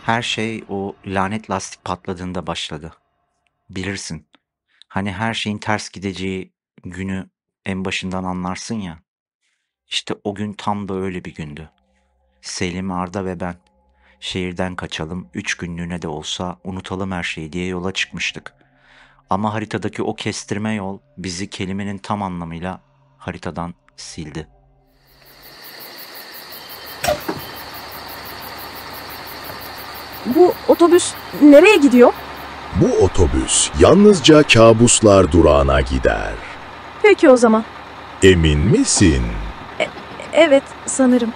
Her şey o lanet lastik patladığında başladı. Bilirsin. Hani her şeyin ters gideceği günü en başından anlarsın ya. İşte o gün tam da öyle bir gündü. Selim, Arda ve ben şehirden kaçalım, 3 günlüğüne de olsa unutalım her şeyi diye yola çıkmıştık. Ama haritadaki o kestirme yol bizi kelimenin tam anlamıyla haritadan sildi. Bu otobüs nereye gidiyor? Bu otobüs yalnızca kabuslar durağına gider. Peki o zaman. Emin misin? Evet, sanırım.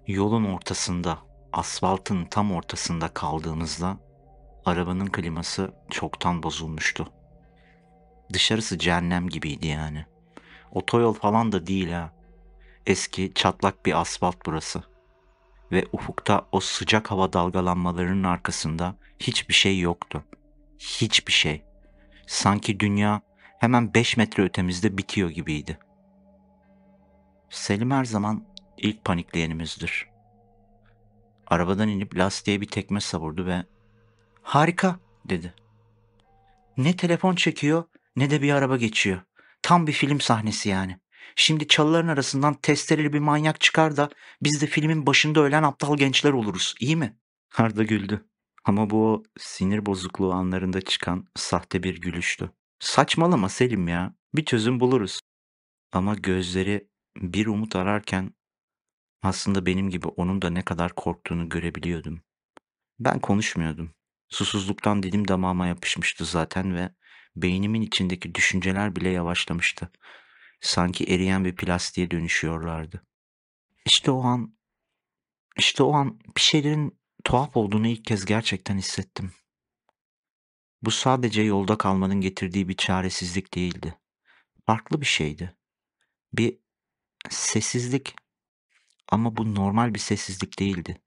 Yolun ortasında, asfaltın tam ortasında kaldığımızda arabanın kliması çoktan bozulmuştu. Dışarısı cehennem gibiydi yani. Otoyol falan da değil ha. Eski çatlak bir asfalt burası. Ve ufukta o sıcak hava dalgalanmalarının arkasında hiçbir şey yoktu. Hiçbir şey. Sanki dünya hemen 5 metre ötemizde bitiyor gibiydi. Selim her zaman ilk panikleyenimizdir. Arabadan inip lastiğe bir tekme savurdu ve "Harika!" dedi. Ne telefon çekiyor ne de bir araba geçiyor. Tam bir film sahnesi yani. Şimdi çalıların arasından testereli bir manyak çıkar da biz de filmin başında ölen aptal gençler oluruz. İyi mi? Arda güldü. Ama bu o sinir bozukluğu anlarında çıkan sahte bir gülüştü. Saçmalama Selim ya. Bir çözüm buluruz. Ama gözleri bir umut ararken aslında benim gibi onun da ne kadar korktuğunu görebiliyordum. Ben konuşmuyordum. Susuzluktan dilim damağıma yapışmıştı zaten ve beynimin içindeki düşünceler bile yavaşlamıştı. Sanki eriyen bir plastiğe dönüşüyorlardı. İşte o an, işte o an bir şeylerin tuhaf olduğunu ilk kez gerçekten hissettim. Bu sadece yolda kalmanın getirdiği bir çaresizlik değildi. Farklı bir şeydi. Bir sessizlik, ama bu normal bir sessizlik değildi.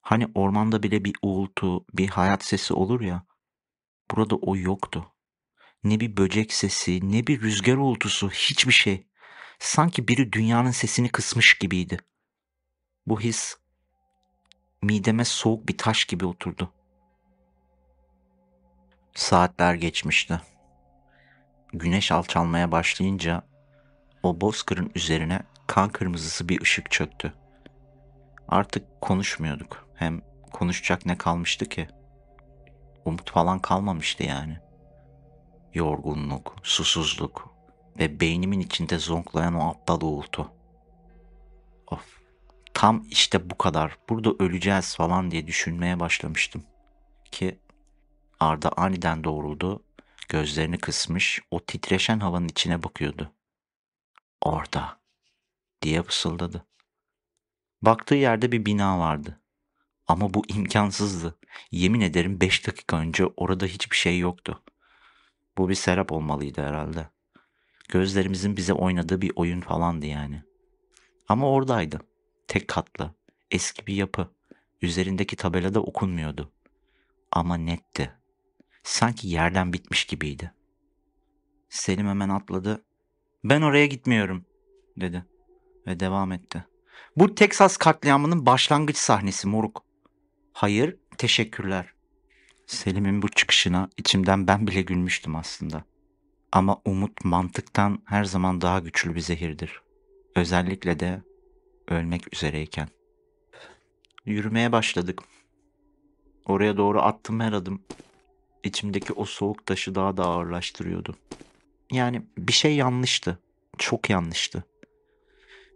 Hani ormanda bile bir uğultu, bir hayat sesi olur ya, burada o yoktu. Ne bir böcek sesi, ne bir rüzgar uğultusu, hiçbir şey. Sanki biri dünyanın sesini kısmış gibiydi. Bu his mideme soğuk bir taş gibi oturdu. Saatler geçmişti. Güneş alçalmaya başlayınca o bozkırın üzerine kan kırmızısı bir ışık çöktü. Artık konuşmuyorduk. Hem konuşacak ne kalmıştı ki? Umut falan kalmamıştı yani. Yorgunluk, susuzluk ve beynimin içinde zonklayan o aptal uğultu. Of. Tam işte bu kadar. Burada öleceğiz falan diye düşünmeye başlamıştım. Ki Arda aniden doğruldu. Gözlerini kısmış, o titreşen havanın içine bakıyordu. "Orada," diye fısıldadı. Baktığı yerde bir bina vardı. Ama bu imkansızdı. Yemin ederim 5 dakika önce orada hiçbir şey yoktu. Bu bir serap olmalıydı herhalde. Gözlerimizin bize oynadığı bir oyun falandı yani. Ama oradaydı. Tek katlı, eski bir yapı. Üzerindeki tabelada okunmuyordu. Ama netti. Sanki yerden bitmiş gibiydi. Selim hemen atladı. "Ben oraya gitmiyorum," dedi ve devam etti. "Bu Teksas katliamının başlangıç sahnesi moruk." "Hayır, teşekkürler." Selim'in bu çıkışına içimden ben bile gülmüştüm aslında. Ama umut mantıktan her zaman daha güçlü bir zehirdir. Özellikle de ölmek üzereyken. Yürümeye başladık. Oraya doğru attım her adım. İçimdeki o soğuk taşı daha da ağırlaştırıyordu. Yani bir şey yanlıştı. Çok yanlıştı.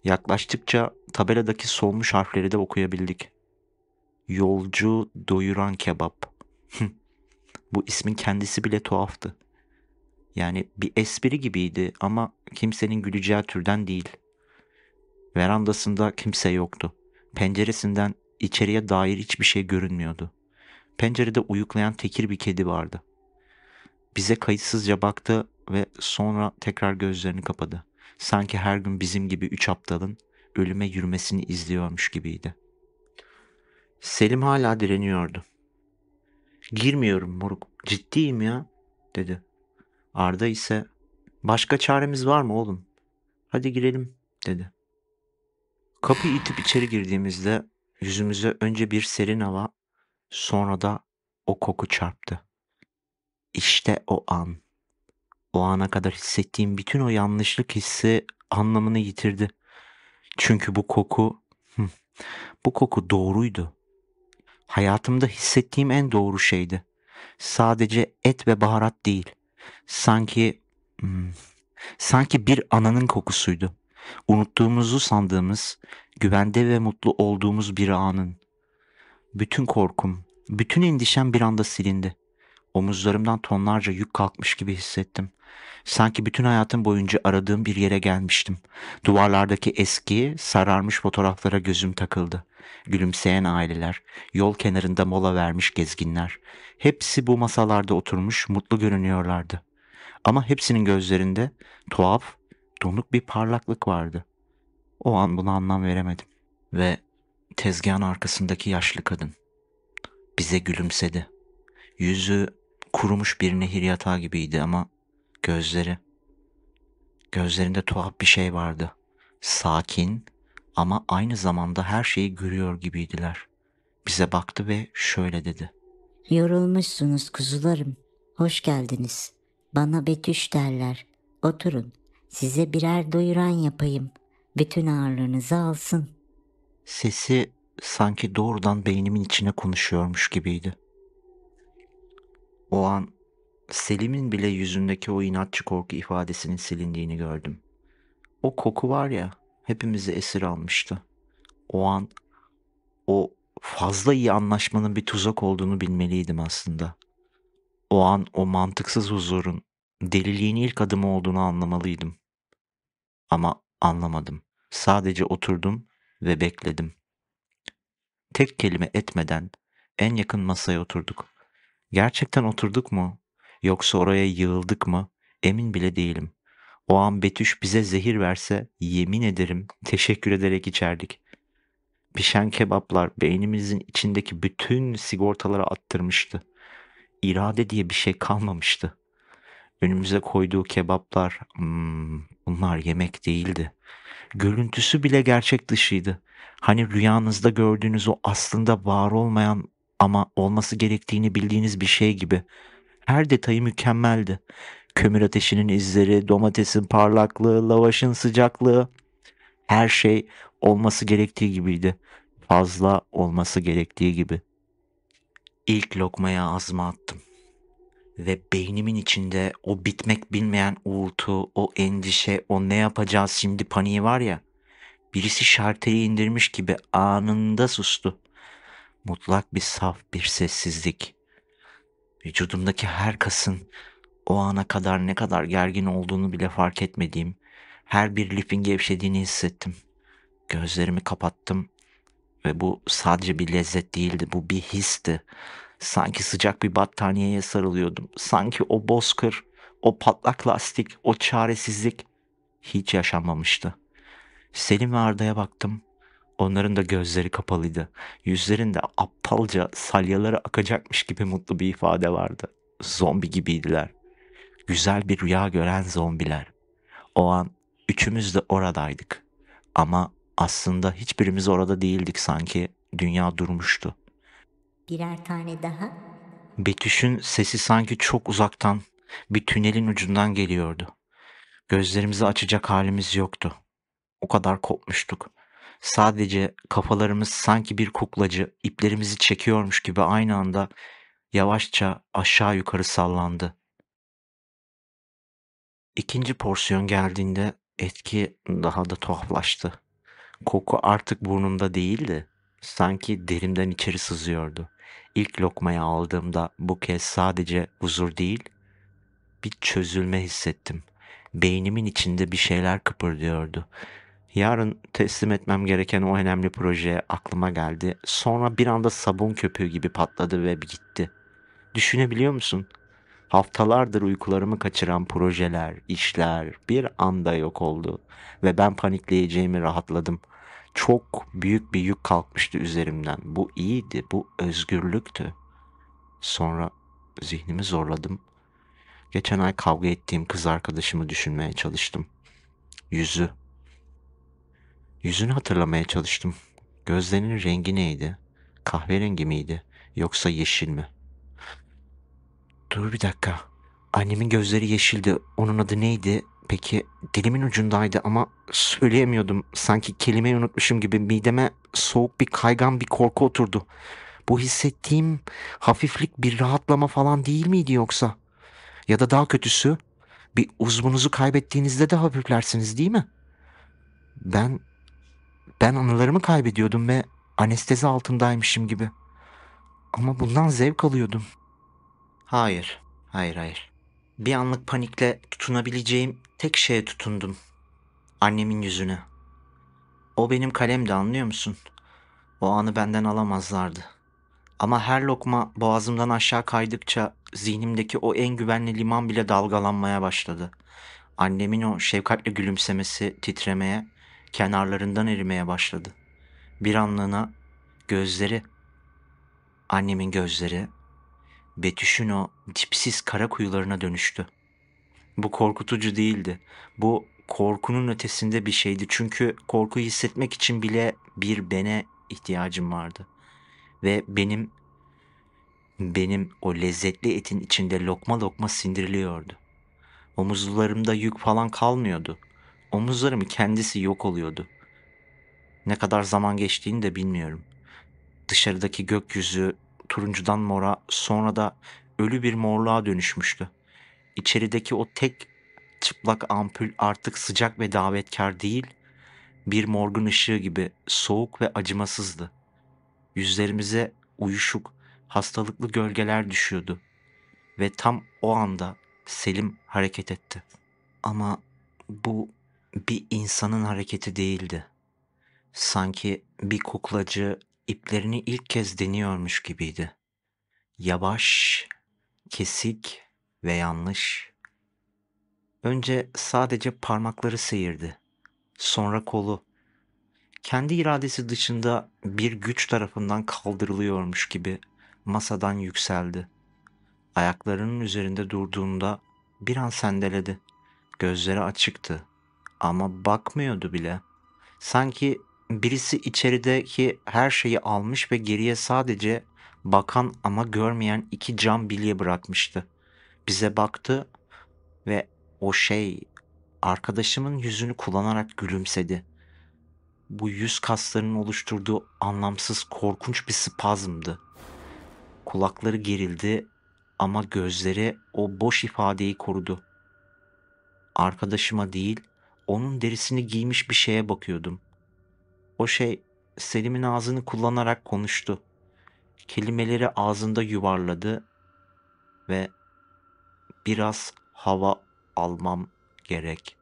Yaklaştıkça tabeladaki solmuş harfleri de okuyabildik. Yolcu doyuran kebap. Bu ismin kendisi bile tuhaftı. Yani bir espri gibiydi ama kimsenin güleceği türden değil. Verandasında kimse yoktu. Penceresinden içeriye dair hiçbir şey görünmüyordu. Pencerede uyuklayan tekir bir kedi vardı. Bize kayıtsızca baktı ve sonra tekrar gözlerini kapadı. Sanki her gün bizim gibi 3 aptalın ölüme yürümesini izliyormuş gibiydi. Selim hala direniyordu. "Girmiyorum moruk, Ciddiyim ya, dedi. Arda ise başka çaremiz var mı oğlum? Hadi girelim, dedi. Kapıyı itip içeri girdiğimizde yüzümüze önce bir serin hava, sonra da o koku çarptı. İşte o an. O ana kadar hissettiğim bütün o yanlışlık hissi anlamını yitirdi. Çünkü bu koku doğruydu. Hayatımda hissettiğim en doğru şeydi. Sadece et ve baharat değil. Sanki, hmm, sanki bir ananın kokusuydu. Unuttuğumuzu sandığımız, güvende ve mutlu olduğumuz bir anın. Bütün korkum, bütün endişem bir anda silindi. Omuzlarımdan tonlarca yük kalkmış gibi hissettim. Sanki bütün hayatım boyunca aradığım bir yere gelmiştim. Duvarlardaki eski, sararmış fotoğraflara gözüm takıldı. Gülümseyen aileler, yol kenarında mola vermiş gezginler. Hepsi bu masalarda oturmuş, mutlu görünüyorlardı. Ama hepsinin gözlerinde tuhaf, donuk bir parlaklık vardı. O an buna anlam veremedim. Ve tezgahın arkasındaki yaşlı kadın bize gülümsedi. Yüzü kurumuş bir nehir yatağı gibiydi ama gözleri, gözlerinde tuhaf bir şey vardı. Sakin ama aynı zamanda her şeyi görüyor gibiydiler. Bize baktı ve şöyle dedi. Yorulmuşsunuz kuzularım. Hoş geldiniz. Bana Betüş derler. Oturun. Size birer doyuran yapayım. Bütün ağırlığınızı alsın. Sesi sanki doğrudan beynimin içine konuşuyormuş gibiydi. O an Selim'in bile yüzündeki o inatçı korku ifadesinin silindiğini gördüm. O koku var ya, hepimizi esir almıştı. O an o fazla iyi anlaşmanın bir tuzak olduğunu bilmeliydim aslında. O an o mantıksız huzurun deliliğin ilk adımı olduğunu anlamalıydım. Ama anlamadım. Sadece oturdum ve bekledim. Tek kelime etmeden en yakın masaya oturduk. Gerçekten oturduk mu? Yoksa oraya yığıldık mı? Emin bile değilim. O an Betüş bize zehir verse yemin ederim teşekkür ederek içerdik. Pişen kebaplar beynimizin içindeki bütün sigortaları attırmıştı. İrade diye bir şey kalmamıştı. Önümüze koyduğu kebaplar, bunlar yemek değildi. Görüntüsü bile gerçek dışıydı. Hani rüyanızda gördüğünüz o aslında var olmayan ama olması gerektiğini bildiğiniz bir şey gibi. Her detayı mükemmeldi. Kömür ateşinin izleri, domatesin parlaklığı, lavaşın sıcaklığı, her şey olması gerektiği gibiydi. Fazla olması gerektiği gibi. İlk lokmaya ağzıma attım. Ve beynimin içinde o bitmek bilmeyen uğultu, o endişe, o ne yapacağız şimdi paniği var ya, birisi şarteli indirmiş gibi anında sustu. Mutlak bir saf bir sessizlik. Vücudumdaki her kasın o ana kadar ne kadar gergin olduğunu bile fark etmediğim her bir lifin gevşediğini hissettim. Gözlerimi kapattım ve bu sadece bir lezzet değildi, bu bir histi. Sanki sıcak bir battaniyeye sarılıyordum. Sanki o bozkır, o patlak lastik, o çaresizlik hiç yaşanmamıştı. Selim ve Arda'ya baktım. Onların da gözleri kapalıydı. Yüzlerinde aptalca salyaları akacakmış gibi mutlu bir ifade vardı. Zombi gibiydiler. Güzel bir rüya gören zombiler. O an üçümüz de oradaydık. Ama aslında hiçbirimiz orada değildik sanki. Dünya durmuştu. Birer tane daha. Betüş'ün sesi sanki çok uzaktan, bir tünelin ucundan geliyordu. Gözlerimizi açacak halimiz yoktu. O kadar kopmuştuk. Sadece kafalarımız sanki bir kuklacı iplerimizi çekiyormuş gibi aynı anda yavaşça aşağı yukarı sallandı. İkinci porsiyon geldiğinde etki daha da tuhaflaştı. Koku artık burnumda değildi. Sanki derimden içeri sızıyordu. İlk lokmayı aldığımda bu kez sadece huzur değil, bir çözülme hissettim. Beynimin içinde bir şeyler kıpırdıyordu. Yarın teslim etmem gereken o önemli proje aklıma geldi. Sonra bir anda sabun köpüğü gibi patladı ve gitti. Düşünebiliyor musun? Haftalardır uykularımı kaçıran projeler, işler bir anda yok oldu ve ben panikleyeceğimi rahatladım. Çok büyük bir yük kalkmıştı üzerimden. Bu iyiydi, bu özgürlüktü. Sonra Zihnimi zorladım. Geçen ay kavga ettiğim kız arkadaşımı düşünmeye çalıştım. Yüzü. Yüzünü hatırlamaya çalıştım. Gözlerinin rengi neydi? Kahverengi miydi? Yoksa yeşil mi? Dur bir dakika. Annemin gözleri yeşildi. Onun adı neydi? Peki dilimin ucundaydı ama söyleyemiyordum. Sanki kelimeyi unutmuşum gibi mideme soğuk bir kaygan bir korku oturdu. Bu hissettiğim hafiflik bir rahatlama falan değil miydi yoksa? Ya da daha kötüsü bir uzvunuzu kaybettiğinizde de hafiflersiniz değil mi? Ben ben anılarımı kaybediyordum ve anestezi altındaymışım gibi. Ama bundan zevk alıyordum. Hayır, hayır. Bir anlık panikle tutunabileceğim tek şeye tutundum. Annemin yüzüne. O benim kalemdi, anlıyor musun? O anı benden alamazlardı. Ama her lokma boğazımdan aşağı kaydıkça zihnimdeki o en güvenli liman bile dalgalanmaya başladı. Annemin o şefkatle gülümsemesi titremeye, kenarlarından erimeye başladı. Bir anlığına gözleri, annemin gözleri, Betüş'ün o dipsiz kara kuyularına dönüştü. Bu korkutucu değildi. Bu korkunun ötesinde bir şeydi. Çünkü korkuyu hissetmek için bile bir bene ihtiyacım vardı. Ve benim o lezzetli etin içinde lokma lokma sindiriliyordu. Omuzlarımda yük falan kalmıyordu. Omuzlarımın kendisi yok oluyordu. Ne kadar zaman geçtiğini de bilmiyorum. Dışarıdaki gökyüzü turuncudan mora, sonra da ölü bir morluğa dönüşmüştü. İçerideki o tek çıplak ampul artık sıcak ve davetkar değil, bir morgun ışığı gibi soğuk ve acımasızdı. Yüzlerimize uyuşuk, hastalıklı gölgeler düşüyordu ve tam o anda Selim hareket etti. Ama bu bir insanın hareketi değildi. Sanki bir kuklacı iplerini ilk kez deniyormuş gibiydi. Yavaş, kesik ve yanlış. Önce sadece parmakları seyirdi. Sonra kolu. Kendi iradesi dışında bir güç tarafından kaldırılıyormuş gibi masadan yükseldi. Ayaklarının üzerinde durduğunda bir an sendeledi. Gözleri açıktı ama bakmıyordu bile. Sanki birisi içerideki her şeyi almış ve geriye sadece bakan ama görmeyen iki cam bilye bırakmıştı. Bize baktı ve o şey arkadaşımın yüzünü kullanarak gülümsedi. Bu yüz kaslarının oluşturduğu anlamsız korkunç bir spazmdı. Kulakları gerildi ama gözleri o boş ifadeyi korudu. Arkadaşıma değil, onun derisini giymiş bir şeye bakıyordum. O şey Selim'in ağzını kullanarak konuştu. Kelimeleri ağzında yuvarladı ve biraz hava almam gerek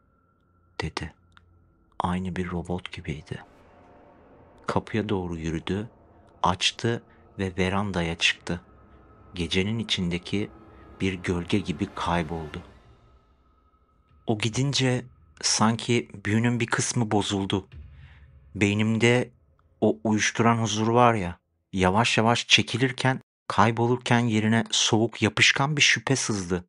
dedi. Aynı bir robot gibiydi. Kapıya doğru yürüdü, açtı ve verandaya çıktı. Gecenin içindeki bir gölge gibi kayboldu. O gidince sanki büyünün bir kısmı bozuldu. Beynimde o uyuşturan huzur var ya, yavaş yavaş çekilirken, kaybolurken yerine soğuk yapışkan bir şüphe sızdı.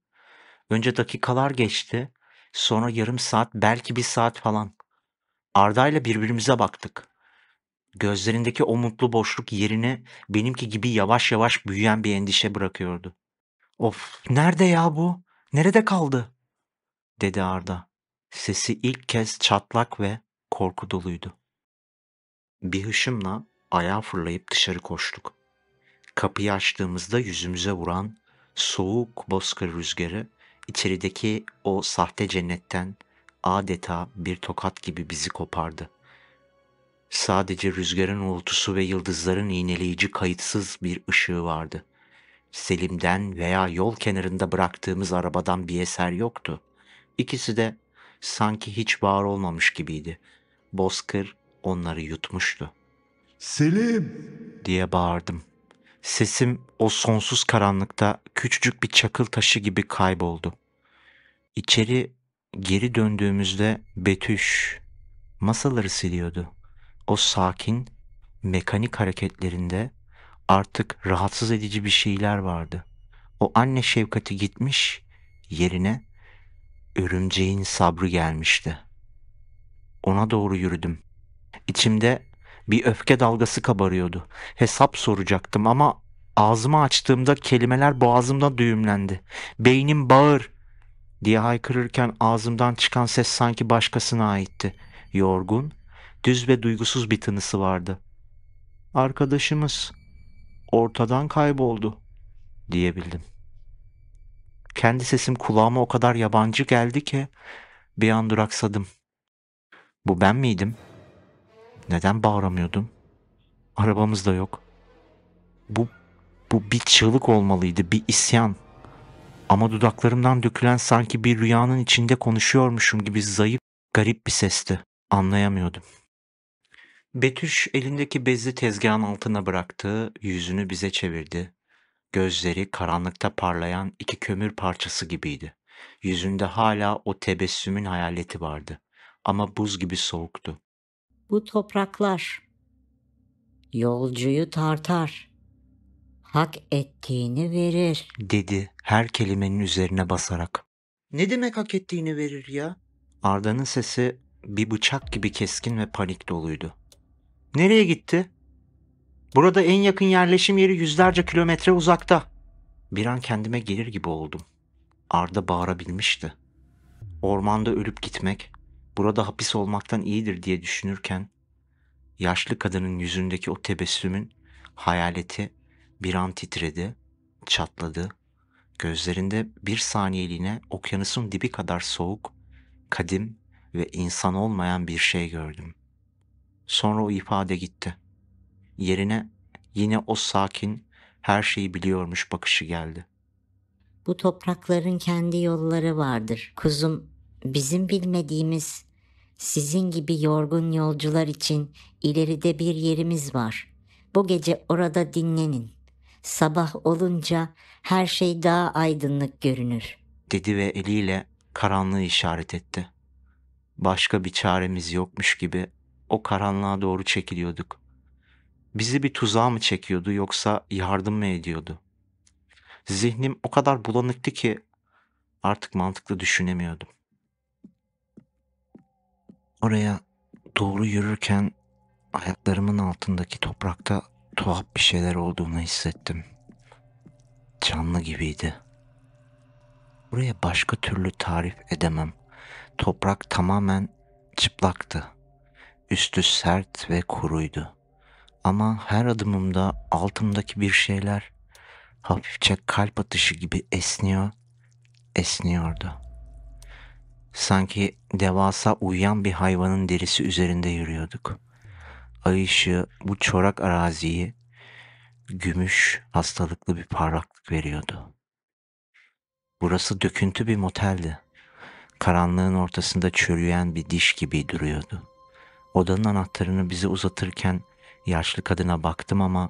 Önce dakikalar geçti, sonra yarım saat, belki bir saat falan. Arda'yla birbirimize baktık. Gözlerindeki o mutlu boşluk yerine benimki gibi yavaş yavaş büyüyen bir endişe bırakıyordu. "Of, nerede ya bu? Nerede kaldı?" dedi Arda. Sesi ilk kez çatlak ve korku doluydu. Bir hışımla ayağa fırlayıp dışarı koştuk. Kapıyı açtığımızda yüzümüze vuran soğuk bozkır rüzgarı içerideki o sahte cennetten adeta bir tokat gibi bizi kopardı. Sadece rüzgarın uğultusu ve yıldızların iğneleyici kayıtsız bir ışığı vardı. Selim'den veya yol kenarında bıraktığımız arabadan bir eser yoktu. İkisi de sanki hiç var olmamış gibiydi. Bozkır onları yutmuştu. Selim! Diye bağırdım. Sesim o sonsuz karanlıkta küçücük bir çakıl taşı gibi kayboldu. İçeri geri döndüğümüzde Betüş masaları siliyordu. O sakin, mekanik hareketlerinde artık rahatsız edici bir şeyler vardı. O anne şefkati gitmiş, yerine örümceğin sabrı gelmişti. Ona doğru yürüdüm. İçimde bir öfke dalgası kabarıyordu. Hesap soracaktım ama ağzımı açtığımda kelimeler boğazımda düğümlendi. Beynim bağır diye haykırırken ağzımdan çıkan ses sanki başkasına aitti. Yorgun, düz ve duygusuz bir tınısı vardı. Arkadaşımız ortadan kayboldu diyebildim. Kendi sesim kulağıma o kadar yabancı geldi ki bir an duraksadım. Bu ben miydim? Neden bağıramıyordum? Arabamız da yok. Bu, bu bir çığlık olmalıydı, bir isyan. Ama dudaklarımdan dökülen sanki bir rüyanın içinde konuşuyormuşum gibi zayıf, garip bir sesti. Anlayamıyordum. Betüş elindeki bezi tezgahın altına bıraktı, yüzünü bize çevirdi. Gözleri karanlıkta parlayan iki kömür parçası gibiydi. Yüzünde hala o tebessümün hayaleti vardı. Ama buz gibi soğuktu. Bu topraklar yolcuyu tartar, hak ettiğini verir. Dedi her kelimenin üzerine basarak. Ne demek hak ettiğini verir ya? Arda'nın sesi bir bıçak gibi keskin ve panik doluydu. Nereye gitti? Burada en yakın yerleşim yeri yüzlerce kilometre uzakta. Bir an kendime gelir gibi oldum. Arda bağırabilmişti. Ormanda ölüp gitmek, burada hapis olmaktan iyidir diye düşünürken, yaşlı kadının yüzündeki o tebessümün hayaleti bir an titredi, çatladı. Gözlerinde bir saniyeliğine okyanusun dibi kadar soğuk, kadim ve insan olmayan bir şey gördüm. Sonra o ifade gitti. Yerine yine o sakin, her şeyi biliyormuş bakışı geldi. Bu toprakların kendi yolları vardır. Kuzum, bizim bilmediğimiz, sizin gibi yorgun yolcular için ileride bir yerimiz var. Bu gece orada dinlenin. Sabah olunca her şey daha aydınlık görünür. Dedi ve eliyle karanlığı işaret etti. Başka bir çaremiz yokmuş gibi o karanlığa doğru çekiliyorduk. Bizi bir tuzağa mı çekiyordu yoksa yardım mı ediyordu? Zihnim o kadar bulanıktı ki artık mantıklı düşünemiyordum. Oraya doğru yürürken ayaklarımın altındaki toprakta tuhaf bir şeyler olduğunu hissettim. Canlı gibiydi. Buraya başka türlü tarif edemem. Toprak tamamen çıplaktı. Üstü sert ve kuruydu. Ama her adımımda altımdaki bir şeyler hafifçe kalp atışı gibi esniyordu. Sanki devasa uyuyan bir hayvanın derisi üzerinde yürüyorduk. Ay ışığı bu çorak araziyi gümüş hastalıklı bir parlaklık veriyordu. Burası döküntü bir moteldi. Karanlığın ortasında çürüyen bir diş gibi duruyordu. Odanın anahtarını bize uzatırken yaşlı kadına baktım ama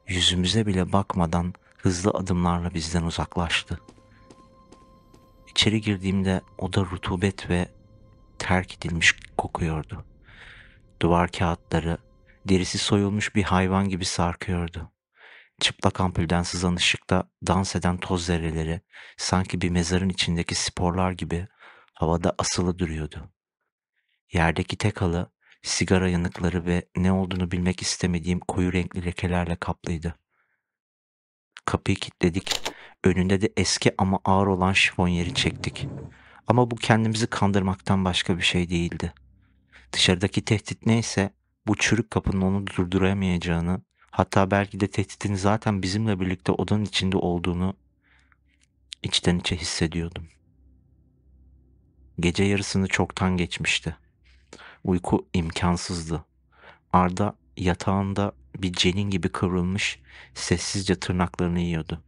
yüzümüze bile bakmadan hızlı adımlarla bizden uzaklaştı. İçeri girdiğimde oda rutubet ve terk edilmiş kokuyordu. Duvar kağıtları derisi soyulmuş bir hayvan gibi sarkıyordu. Çıplak ampulden sızan ışıkta dans eden toz zerreleri sanki bir mezarın içindeki sporlar gibi havada asılı duruyordu. Yerdeki tek halı sigara yanıkları ve ne olduğunu bilmek istemediğim koyu renkli lekelerle kaplıydı. Kapıyı kilitledik. Önünde de eski ama ağır olan şifonyeri çektik. Ama bu kendimizi kandırmaktan başka bir şey değildi. Dışarıdaki tehdit neyse bu çürük kapının onu durduramayacağını, hatta belki de tehditin zaten bizimle birlikte odanın içinde olduğunu içten içe hissediyordum. Gece yarısını çoktan geçmişti. Uyku imkansızdı. Arda yatağında bir cenin gibi kıvrılmış, sessizce tırnaklarını yiyordu.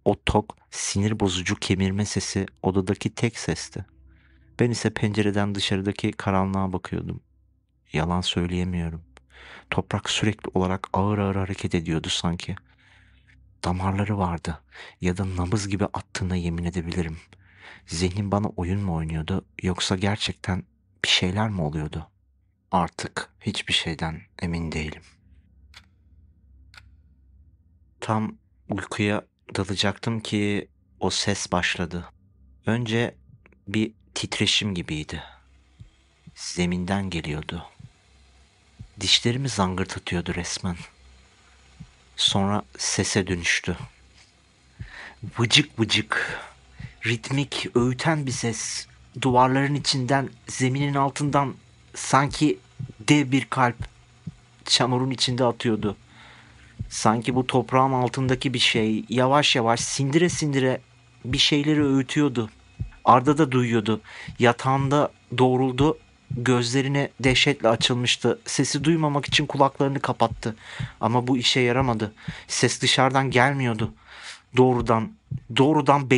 O tok, sinir bozucu kemirme sesi odadaki tek sesti. Ben ise pencereden dışarıdaki karanlığa bakıyordum. Yalan söyleyemiyorum. Toprak sürekli olarak ağır ağır hareket ediyordu sanki. Damarları vardı ya da nabız gibi attığına yemin edebilirim. Zihnim bana oyun mu oynuyordu yoksa gerçekten bir şeyler mi oluyordu? Artık hiçbir şeyden emin değilim. Tam uykuya dalacaktım ki o ses başladı. Önce bir titreşim gibiydi. Zeminden geliyordu. Dişlerimi zangırdatıyordu resmen. Sonra sese dönüştü. Vıcık vıcık, ritmik, öğüten bir ses. Duvarların içinden, zeminin altından sanki dev bir kalp çamurun içinde atıyordu. Sanki bu toprağın altındaki bir şey yavaş yavaş sindire sindire bir şeyleri öğütüyordu. Arda da duyuyordu. Yatağında doğruldu. Gözlerine dehşetle açılmıştı. Sesi duymamak için kulaklarını kapattı. Ama bu işe yaramadı. Ses dışarıdan gelmiyordu. Doğrudan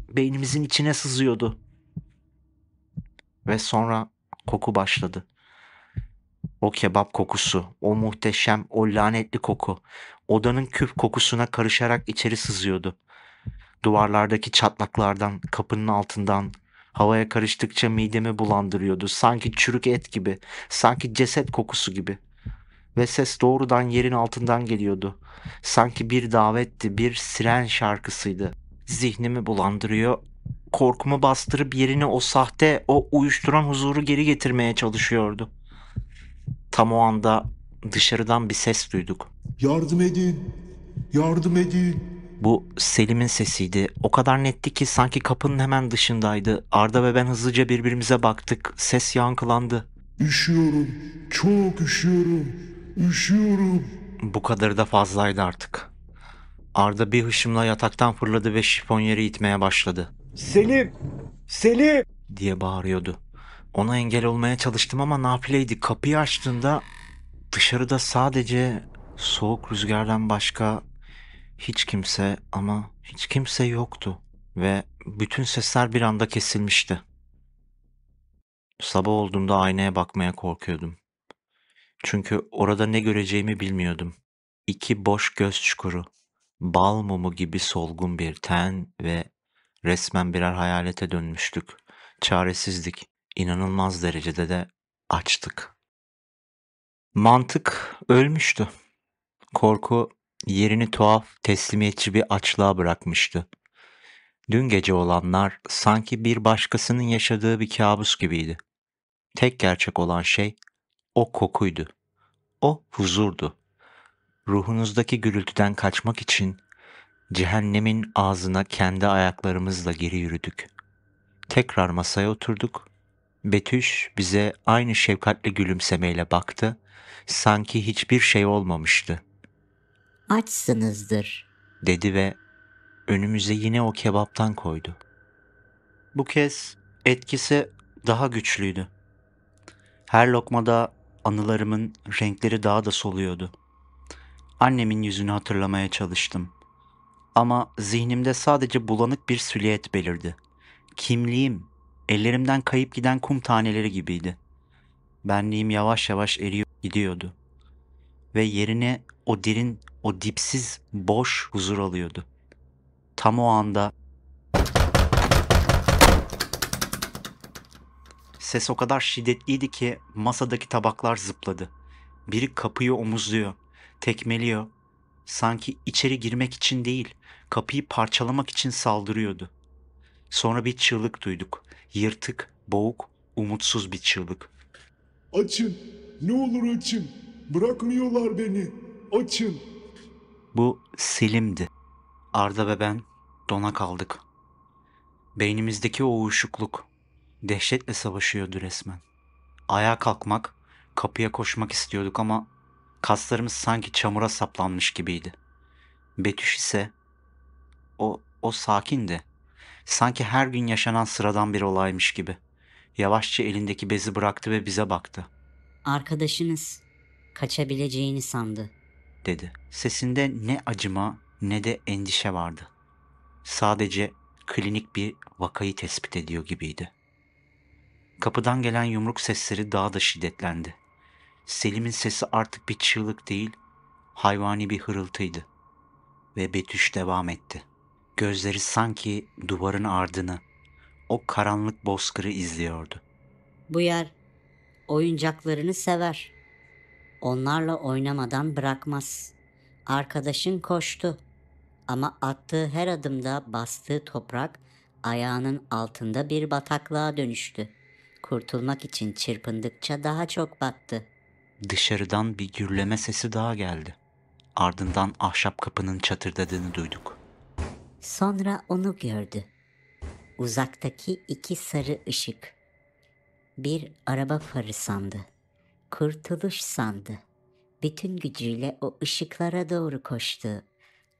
beynimizin içine sızıyordu. Ve sonra koku başladı. O kebap kokusu, o muhteşem, o lanetli koku. Odanın küf kokusuna karışarak içeri sızıyordu. Duvarlardaki çatlaklardan, kapının altından havaya karıştıkça midemi bulandırıyordu. Sanki çürük et gibi, sanki ceset kokusu gibi. Ve ses doğrudan yerin altından geliyordu. Sanki bir davetti, bir siren şarkısıydı. Zihnimi bulandırıyor, korkumu bastırıp yerine o sahte, o uyuşturan huzuru geri getirmeye çalışıyordu. Tam o anda dışarıdan bir ses duyduk. Yardım edin. Yardım edin. Bu Selim'in sesiydi. O kadar netti ki sanki kapının hemen dışındaydı. Arda ve ben hızlıca birbirimize baktık. Ses yankılandı. Üşüyorum. Çok üşüyorum. Üşüyorum. Bu kadarı da fazlaydı artık. Arda bir hışımla yataktan fırladı ve şifonyeri itmeye başladı. Selim! Selim! Diye bağırıyordu. Ona engel olmaya çalıştım ama nafileydi. Kapıyı açtığında dışarıda sadece soğuk rüzgardan başka hiç kimse yoktu. Ve bütün sesler bir anda kesilmişti. Sabah olduğunda aynaya bakmaya korkuyordum. Çünkü orada ne göreceğimi bilmiyordum. İki boş göz çukuru, bal mumu gibi solgun bir ten ve resmen birer hayalete dönmüştük. Çaresizdik, inanılmaz derecede de açtık. Mantık ölmüştü. Korku yerini tuhaf, teslimiyetçi bir açlığa bırakmıştı. Dün gece olanlar sanki bir başkasının yaşadığı bir kabus gibiydi. Tek gerçek olan şey o kokuydu. O huzurdu. Ruhunuzdaki gürültüden kaçmak için cehennemin ağzına kendi ayaklarımızla geri yürüdük. Tekrar masaya oturduk. Betüş bize aynı şefkatle gülümsemeyle baktı. Sanki hiçbir şey olmamıştı, Açsınızdır. dedi ve önümüze yine o kebaptan koydu. Bu kez etkisi daha güçlüydü. Her lokmada anılarımın renkleri daha da soluyordu. Annemin yüzünü hatırlamaya çalıştım. Ama zihnimde sadece bulanık bir silüet belirdi. Kimliğim, ellerimden kayıp giden kum taneleri gibiydi. Benliğim yavaş yavaş eriyor gidiyordu. Ve yerine o derin, o dipsiz, boş huzur alıyordu. Tam o anda ses o kadar şiddetliydi ki masadaki tabaklar zıpladı. Biri kapıyı omuzluyor, tekmeliyor. Sanki içeri girmek için değil, kapıyı parçalamak için saldırıyordu. Sonra bir çığlık duyduk. Yırtık, boğuk, umutsuz bir çığlık. Açın. Ne olur açın. Bırakmıyorlar beni. Açın. Bu Selim'di. Arda ve ben dona kaldık. Beynimizdeki o uyuşukluk dehşetle savaşıyordu resmen. Ayağa kalkmak, kapıya koşmak istiyorduk ama kaslarımız sanki çamura saplanmış gibiydi. Betüş ise o sakindi. Sanki her gün yaşanan sıradan bir olaymış gibi. Yavaşça elindeki bezi bıraktı ve bize baktı, Arkadaşınız kaçabileceğini sandı. dedi. Sesinde ne acıma ne de endişe vardı. Sadece klinik bir vakayı tespit ediyor gibiydi. Kapıdan gelen yumruk sesleri daha da şiddetlendi. Selim'in sesi artık bir çığlık değil, hayvani bir hırıltıydı. Ve Betüş devam etti. Gözleri sanki duvarın ardını, o karanlık bozkırı izliyordu. Bu yer oyuncaklarını sever. Onlarla oynamadan bırakmaz. Arkadaşın koştu. Ama attığı her adımda bastığı toprak ayağının altında bir bataklığa dönüştü. Kurtulmak için çırpındıkça daha çok battı. Dışarıdan bir gürleme sesi daha geldi. Ardından ahşap kapının çatırdadığını duyduk. Sonra onu gördü. Uzaktaki iki sarı ışık. Bir araba farı sandı. Kurtuluş sandı. Bütün gücüyle o ışıklara doğru koştu.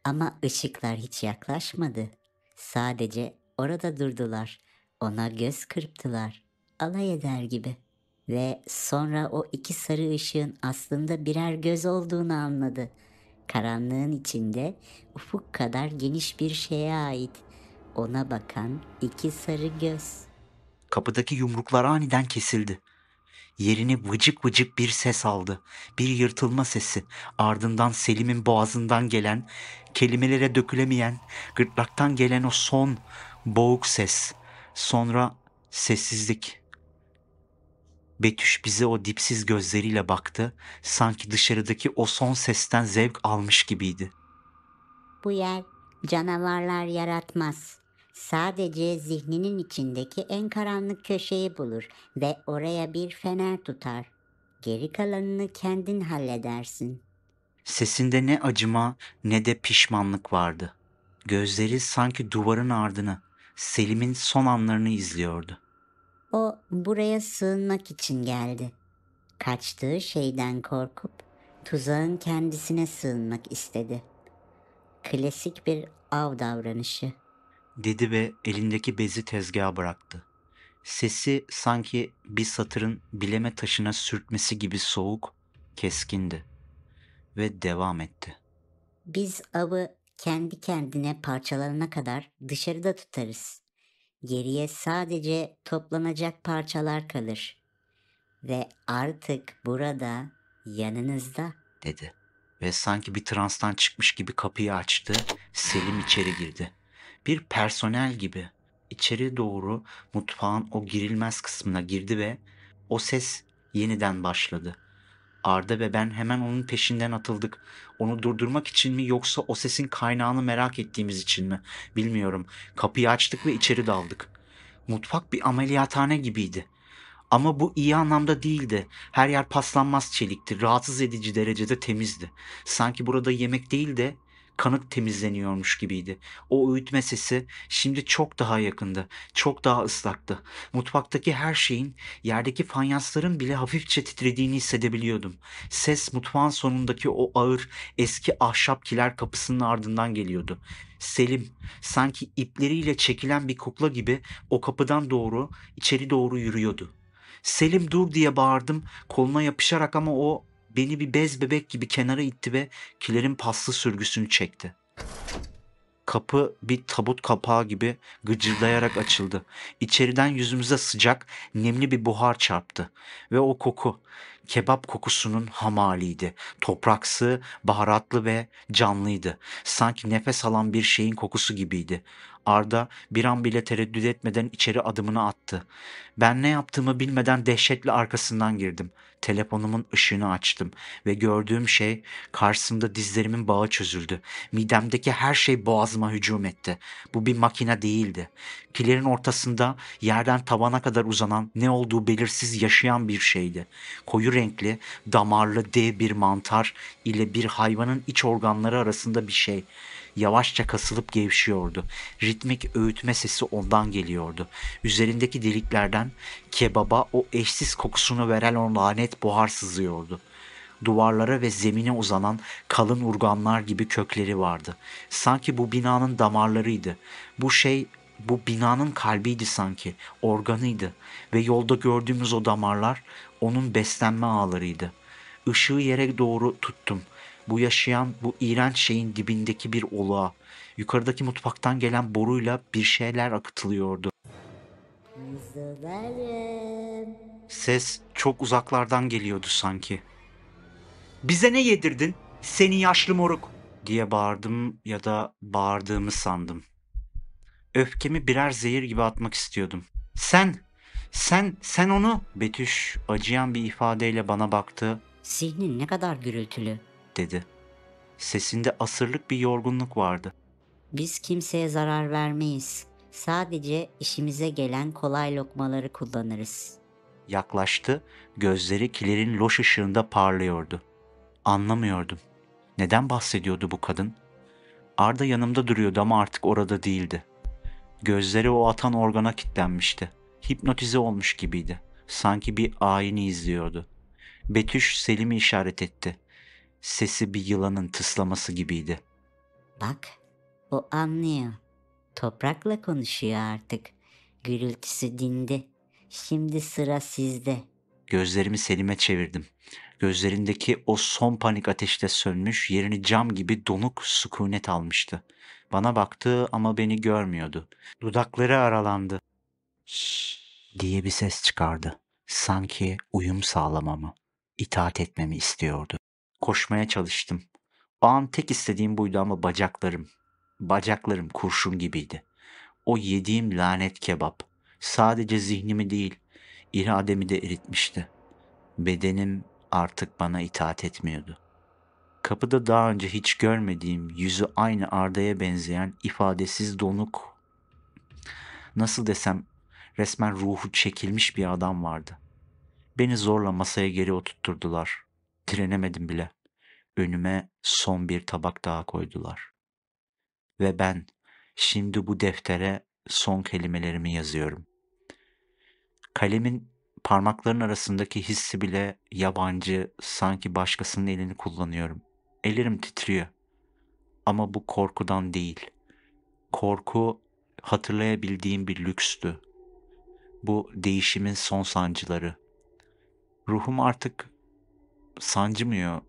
Ama ışıklar hiç yaklaşmadı. Sadece orada durdular. Ona göz kırptılar. Alay eder gibi. Ve sonra o iki sarı ışığın aslında birer göz olduğunu anladı. Karanlığın içinde ufuk kadar geniş bir şeye ait. Ona bakan iki sarı göz. Kapıdaki yumruklar aniden kesildi. Yerini vıcık vıcık bir ses aldı. Bir yırtılma sesi. Ardından Selim'in boğazından gelen, kelimelere dökülemeyen, gırtlaktan gelen o son boğuk ses. Sonra sessizlik. Betüş bize o dipsiz gözleriyle baktı. Sanki dışarıdaki o son sesten zevk almış gibiydi. Bu yer canavarlar yaratmaz. Sadece zihninin içindeki en karanlık köşeyi bulur ve oraya bir fener tutar. Geri kalanını kendin halledersin. Sesinde ne acıma ne de pişmanlık vardı. Gözleri sanki duvarın ardını, Selim'in son anlarını izliyordu. O buraya sığınmak için geldi. Kaçtığı şeyden korkup tuzağın kendisine sığınmak istedi. Klasik bir av davranışı. Dedi ve elindeki bezi tezgaha bıraktı. Sesi sanki bir satırın bileme taşına sürtmesi gibi soğuk, keskindi ve devam etti. Biz avı kendi kendine parçalanana kadar dışarıda tutarız. Geriye sadece toplanacak parçalar kalır. Ve artık burada, yanınızda. Dedi ve sanki bir transtan çıkmış gibi kapıyı açtı. Selim içeri girdi. Bir personel gibi içeri doğru mutfağın o girilmez kısmına girdi ve o ses yeniden başladı. Arda ve ben hemen onun peşinden atıldık. Onu durdurmak için mi yoksa o sesin kaynağını merak ettiğimiz için mi? Bilmiyorum. Kapıyı açtık ve içeri daldık. Mutfak bir ameliyathane gibiydi. Ama bu iyi anlamda değildi. Her yer paslanmaz çelikti. Rahatsız edici derecede temizdi. Sanki burada yemek değil de kanıt temizleniyormuş gibiydi. O öğütme sesi şimdi çok daha yakındı. Çok daha ıslaktı. Mutfaktaki her şeyin, yerdeki fayansların bile hafifçe titrediğini hissedebiliyordum. Ses mutfağın sonundaki o ağır, eski ahşap kiler kapısının ardından geliyordu. Selim, sanki ipleriyle çekilen bir kukla gibi o kapıdan doğru, içeri doğru yürüyordu. Selim dur diye bağırdım koluna yapışarak ama o beni bir bez bebek gibi kenara itti ve kilerin paslı sürgüsünü çekti. Kapı bir tabut kapağı gibi gıcırdayarak açıldı. İçeriden yüzümüze sıcak, nemli bir buhar çarptı. Ve o koku, kebap kokusunun hamaliydi. Topraksı, baharatlı ve canlıydı. Sanki nefes alan bir şeyin kokusu gibiydi. Arda bir an bile tereddüt etmeden içeri adımını attı. Ben ne yaptığımı bilmeden dehşetle arkasından girdim. Telefonumun ışığını açtım ve gördüğüm şey karşısımda dizlerimin bağı çözüldü. Midemdeki her şey boğazıma hücum etti. Bu bir makine değildi. Kilerin ortasında yerden tavana kadar uzanan ne olduğu belirsiz yaşayan bir şeydi. Koyu renkli, damarlı dev bir mantar ile bir hayvanın iç organları arasında bir şey. Yavaşça kasılıp gevşiyordu. Ritmik öğütme sesi ondan geliyordu. Üzerindeki deliklerden kebaba o eşsiz kokusunu veren o lanet buhar sızıyordu. Duvarlara ve zemine uzanan kalın urganlar gibi kökleri vardı. Sanki bu binanın damarlarıydı. Bu şey bu binanın kalbiydi sanki, organıydı ve yolda gördüğümüz o damarlar onun beslenme ağlarıydı. Işığı yere doğru tuttum. Bu yaşayan, bu iğrenç şeyin dibindeki bir oluğa. Yukarıdaki mutfaktan gelen boruyla bir şeyler akıtılıyordu. Kuzularım. Ses çok uzaklardan geliyordu sanki. "Bize ne yedirdin? Seni yaşlı moruk!" diye bağırdım ya da bağırdığımı sandım. Öfkemi birer zehir gibi atmak istiyordum. Sen onu... Betüş acıyan bir ifadeyle bana baktı, Zihnin ne kadar gürültülü. dedi. Sesinde asırlık bir yorgunluk vardı. Biz kimseye zarar vermeyiz. Sadece işimize gelen kolay lokmaları kullanırız. Yaklaştı, gözleri kilerin loş ışığında parlıyordu. Anlamıyordum. Neden bahsediyordu bu kadın? Arda yanımda duruyordu ama artık orada değildi. Gözleri o atan organa kilitlenmişti. Hipnotize olmuş gibiydi. Sanki bir ayini izliyordu. Betüş Selim'i işaret etti. Sesi bir yılanın tıslaması gibiydi. Bak, o anlıyor. Toprakla konuşuyor artık. Gürültüsü dindi. Şimdi sıra sizde. Gözlerimi Selim'e çevirdim. Gözlerindeki o son panik ateşte sönmüş, yerini cam gibi donuk sükunet almıştı. Bana baktı ama beni görmüyordu. Dudakları aralandı. "Şşş" diye bir ses çıkardı. Sanki uyum sağlamamı, itaat etmemi istiyordu. Koşmaya çalıştım. O an tek istediğim buydu ama bacaklarım kurşun gibiydi. O yediğim lanet kebap sadece zihnimi değil, irademi de eritmişti. Bedenim artık bana itaat etmiyordu. Kapıda daha önce hiç görmediğim, yüzü aynı Arda'ya benzeyen ifadesiz donuk, nasıl desem resmen ruhu çekilmiş bir adam vardı. Beni zorla masaya geri oturtturdular. Direnemedim bile. Önüme son bir tabak daha koydular. Ve ben şimdi bu deftere son kelimelerimi yazıyorum. Kalemin parmakların arasındaki hissi bile yabancı, sanki başkasının elini kullanıyorum. Ellerim titriyor. Ama bu korkudan değil. Korku hatırlayabildiğim bir lükstü. Bu değişimin son sancıları. Ruhum artık sancımıyor,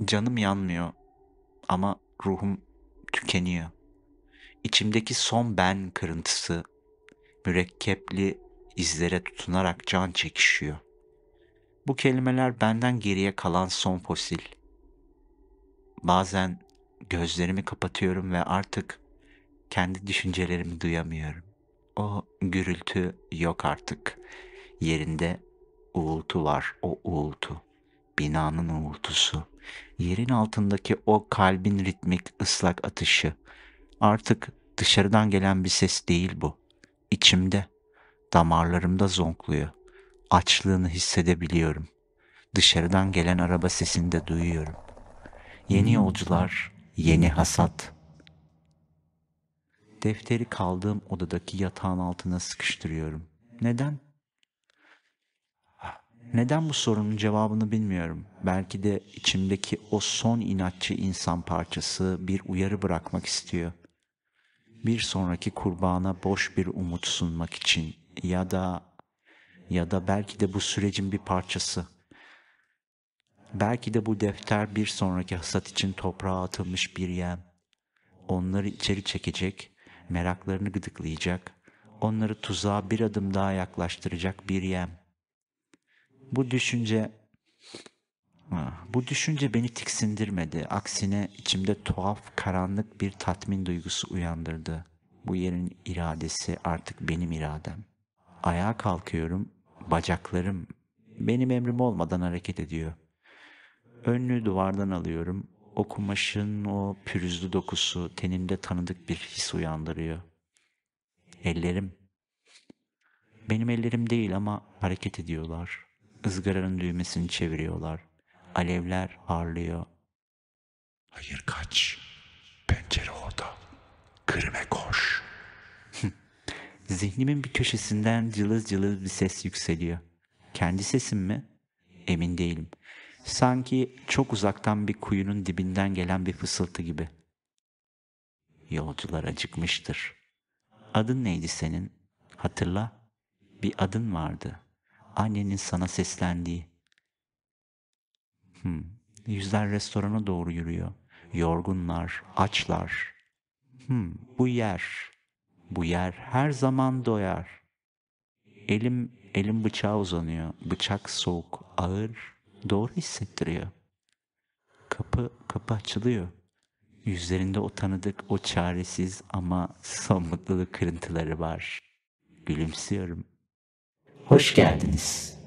canım yanmıyor ama ruhum tükeniyor. İçimdeki son ben kırıntısı mürekkepli izlere tutunarak can çekişiyor. Bu kelimeler benden geriye kalan son fosil. Bazen gözlerimi kapatıyorum ve artık kendi düşüncelerimi duyamıyorum. O gürültü yok artık. Yerinde uğultu var, o uğultu. Binanın uğultusu. Yerin altındaki o kalbin ritmik ıslak atışı. Artık dışarıdan gelen bir ses değil bu. İçimde, damarlarımda zonkluyor. Açlığını hissedebiliyorum. Dışarıdan gelen araba sesini de duyuyorum. Yeni yolcular, yeni hasat. Defteri kaldığım odadaki yatağın altına sıkıştırıyorum. Neden? Neden bu sorunun cevabını bilmiyorum. Belki de içimdeki o son inatçı insan parçası bir uyarı bırakmak istiyor. Bir sonraki kurbana boş bir umut sunmak için ya da belki de bu sürecin bir parçası. Belki de bu defter bir sonraki hasat için toprağa atılmış bir yem. Onları içeri çekecek, meraklarını gıdıklayacak, onları tuzağa bir adım daha yaklaştıracak bir yem. Bu düşünce beni tiksindirmedi. Aksine içimde tuhaf, karanlık bir tatmin duygusu uyandırdı. Bu yerin iradesi artık benim iradem. Ayağa kalkıyorum, bacaklarım benim emrim olmadan hareket ediyor. Önlüğü duvardan alıyorum. O kumaşın o pürüzlü dokusu tenimde tanıdık bir his uyandırıyor. Ellerim. Benim ellerim değil ama hareket ediyorlar. Izgaranın düğmesini çeviriyorlar. Alevler parlıyor. Hayır kaç. Pencere orada. Kırme koş. Zihnimin bir köşesinden cılız cılız bir ses yükseliyor. Kendi sesim mi? Emin değilim. Sanki çok uzaktan bir kuyunun dibinden gelen bir fısıltı gibi. Yolcular acıkmıştır. Adın neydi senin? Hatırla. Bir adın vardı. Annenin sana seslendiği. Yüzler restorana doğru yürüyor. Yorgunlar, açlar. Bu yer her zaman doyar. Elim bıçağa uzanıyor. Bıçak soğuk, ağır, doğru hissettiriyor. Kapı açılıyor. Yüzlerinde o tanıdık, o çaresiz ama son mutluluk kırıntıları var. Gülümsüyorum. Hoş geldiniz.